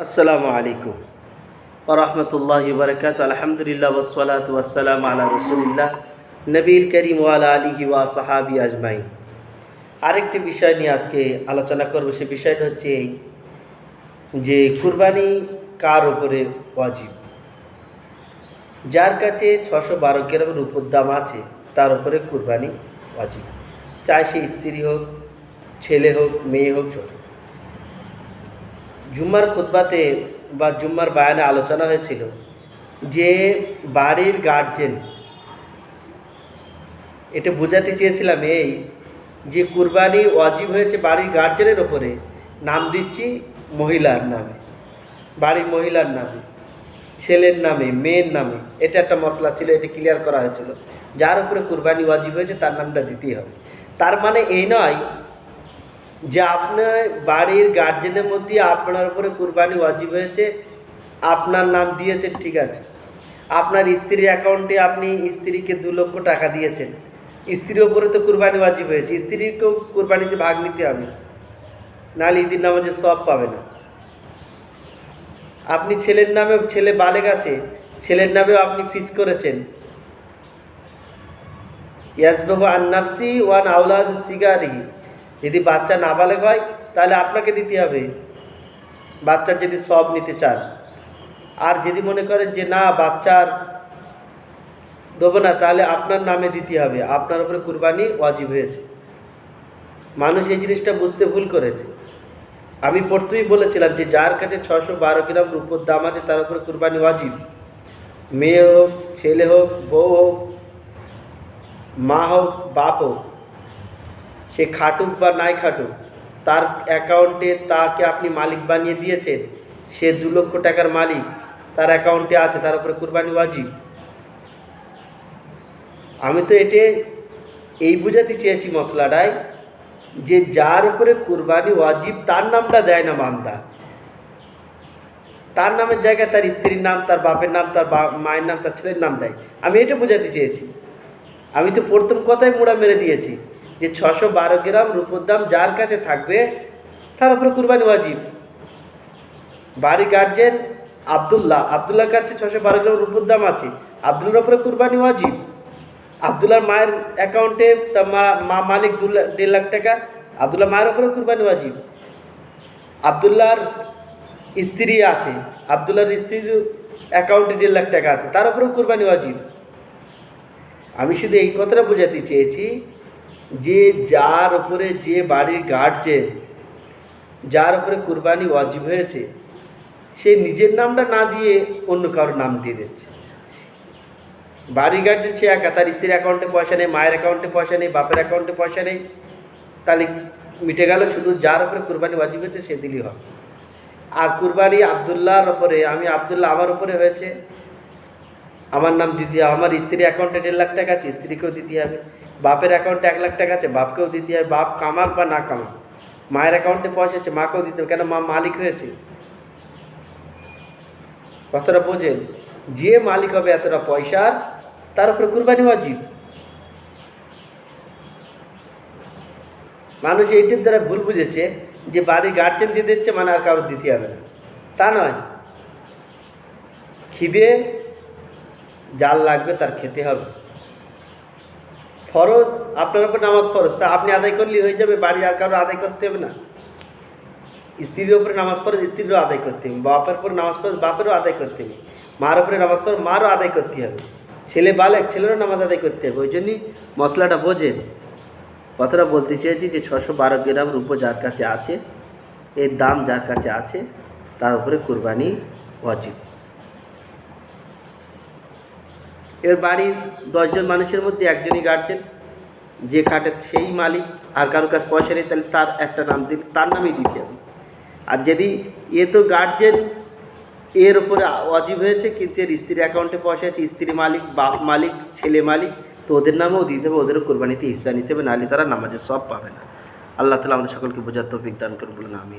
আসসালামু আলাইকুম ওয়া রাহমাতুল্লাহি ওয়া বারাকাতুহু। আলহামদুলিল্লাহ ওয়াসসালাতু ওয়াসসালামু আলা রাসূলিল্লাহ নবীল করিম ওয়া আলা আলিহি ওয়া সাহাবি আজমাইন। আরেকটি বিষয় নিয়ে আজকে আলোচনা করব। সে বিষয়টা হচ্ছে এই যে কুরবানি কার উপরে ওয়াজিব। যার কাছে 612 গ্রামের উপর দাম আছে তার উপরে কুরবানি ওয়াজিব, চাই সে স্ত্রী হোক, ছেলে হোক, মেয়ে হোক, ছোট। জুম্মার খুতবাতে বা জুম্মার বায়ানে আলোচনা হয়েছিল যে বাড়ির গার্জেন, এটা বোঝাতে চেয়েছিলাম এই যে কুরবানি ওয়াজিব হয়েছে বাড়ির গার্জেনের ওপরে। নাম দিচ্ছি মহিলার নামে, বাড়ির মহিলার নামে, ছেলের নামে, মেয়ের নামে। এটা একটা মশলা ছিল, এটা ক্লিয়ার করা হয়েছিল। যার উপরে কুরবানি ওয়াজিব হয়েছে তার নামটা দিতেই হবে। তার মানে এই নয় যে আপনার বাড়ির গার্জেনের মধ্যে আপনার উপরে কুরবানি ওয়াজিব হয়েছে, আপনার নাম দিয়েছেন, ঠিক আছে। আপনার স্ত্রীর অ্যাকাউন্টে আপনি স্ত্রীকে 2 লক্ষ টাকা দিয়েছেন, স্ত্রীর ওপরে তো কুরবানি ওয়াজিব হয়েছে, স্ত্রীকেও কুরবানিতে ভাগ নিতে হবে, নাহলে ঈদের নামাজে সব পাবে না। আপনি ছেলের নামে, ছেলে বালেগ আছে, ছেলের নামেও আপনি ফিস করেছেন, ইয়াসবাহু আন নাফসি ওয়ান আওলাদ সিগারিহি। যদি বাচ্চা নাবালেগ হয় তাহলে আপনাকে দিতে হবে, বাচ্চার যদি সব নিতে চান। আর যদি মনে করেন যে না বাচ্চার দেবো না, তাহলে আপনার নামে দিতে হবে, আপনার উপরে কুরবানি ওয়াজিব হয়েছে। মানুষ এই জিনিসটা বুঝতে ভুল করেছে। আমি প্রথমেই বলেছিলাম যে যার কাছে 612 গ্রাম রূপোর দাম আছে তার উপরে কুরবানি ওয়াজিব। মেয়ে হোক, ছেলে হোক, বউ হোক, মা হোক, বাপ হোক, সে খাটুক বা নাই খাটুক, তার অ্যাকাউন্টে তাকে আপনি মালিক বানিয়ে দিয়েছেন, সে 2 লক্ষ টাকার মালিক, তার অ্যাকাউন্টে আছে, তার উপরে কুরবানি ওয়াজিব। আমি তো এটা এই বোঝাতে চেয়েছি মশলাটায় যে যার উপরে কুরবানি ওয়াজিব তার নামটা দেয় না বান্দা, তার নামের জায়গায় তার স্ত্রীর নাম, তার বাপের নাম, তার মায়ের নাম, তার ছেলের নাম দেয়। আমি এটা বোঝাতে চেয়েছি। আমি তো প্রথম কথাই মোড়া মেরে দিয়েছি যে 612 গ্রাম রূপোর দাম যার কাছে থাকবে তার উপরে কুরবানি ওয়াজিব। বাড়ি গার্জেন আবদুল্লাহর কাছে 612 গ্রাম রূপোর দাম আছে, আবদুল্লার উপরে কুরবানি ওয়াজিব। আবদুল্লার মায়ের অ্যাকাউন্টে তার মা মালিক 1.5 লাখ টাকা, আবদুল্লাহ মায়ের উপরে কুরবানি ওয়াজিব। আবদুল্লাহর স্ত্রী আছে, আবদুল্লাহর স্ত্রীর অ্যাকাউন্টে 1.5 লাখ টাকা আছে, তার উপরেও কুরবানি ওয়াজিব। আমি শুধু এই কথাটা বোঝাতে চেয়েছি যে যার উপরে, যে বাড়ির গার্জেন যার উপরে কুরবানি ওয়াজিব হয়েছে, সে নিজের নামটা না দিয়ে অন্য কারোর নাম দিয়ে দিচ্ছে। বাড়ির গার্জেন সে একা, তার স্ত্রীর অ্যাকাউন্টে পয়সা নেই, মায়ের অ্যাকাউন্টে পয়সা নেই, বাপের অ্যাকাউন্টে পয়সা নেই, তাহলে মিটে গেল। শুধু যার উপরে কুরবানি ওয়াজিব হয়েছে সে দিলেই হবে। আর কুরবানি আবদুল্লাহর ওপরে, আমি আবদুল্লাহ আমার উপরে হয়েছে, আমার নাম দিতে হবে। আমার স্ত্রীর অ্যাকাউন্টে 1.5 লাখ টাকা আছে, স্ত্রীকেও দিতে হবে। বাপের অ্যাকাউন্টে 1 লাখ টাকা আছে, বাপকেও দিতে হবে, বাপ কামাক বা না কামাক। মায়ের অ্যাকাউন্টে পয়সা আছে, মাকেও দিতে হবে, কেন মা মালিক হয়েছে। কথাটা বোঝেন? যে মালিক হবে এতটা পয়সার, তার উপরে কুরবানি ওয়াজিব। মানুষ এইটির দ্বারা ভুল বুঝেছে যে বাড়ির গার্জেন দিয়ে দিচ্ছে মানে আর কারোর দিতে হবে না, তা নয়। খিদে যার লাগবে তার খেতে হবে। ফরজ আপনার উপর নামাজ ফরজ, তা আপনি আদায় করলেই হয়ে যাবে, বাড়ি আর কারো আদায় করতে হবে না। স্ত্রীর উপরে নামাজ ফরজ, স্ত্রীরও আদায় করতে হবে। বাপের উপর নামাজ ফরজ, বাপেরও আদায় করতে হবে। মার উপরে নামাজ ফরজ, মারও আদায় করতে হবে। ছেলে বালেক, ছেলেরও নামাজ আদায় করতে হবে। ওই জন্যই মশলাটা বোঝেন। কথাটা বলতে চেয়েছি যে 612 গ্রাম রূপো যার কাছে আছে, এর দাম যার কাছে আছে, তার উপরে কুরবানি ওয়াজিব। এর বাড়ির 10 জন মানুষের মধ্যে একজনই গার্জেন, যে খাটে সেই মালিক, আর কারোর কাছে পয়সা নেই, তাহলে তার একটা নাম দিলে তার নামেই দিতে হবে। আর যদি এ তো গার্জেন, এর উপরে ওয়াজিব হয়েছে, কিন্তু এর স্ত্রীর অ্যাকাউন্টে পয়সা আছে, স্ত্রী মালিক, বাপ মালিক, ছেলে মালিক, তো ওদের নামেও দিতে হবে, ওদেরও কোরবানিতে হিস্সা নিতে হবে, নাহলে তারা নামাজের সব পাবে না। আল্লাহ তাআলা আমাদের সকলকে বোঝার তৌফিক দান করুন বলুন আমিন।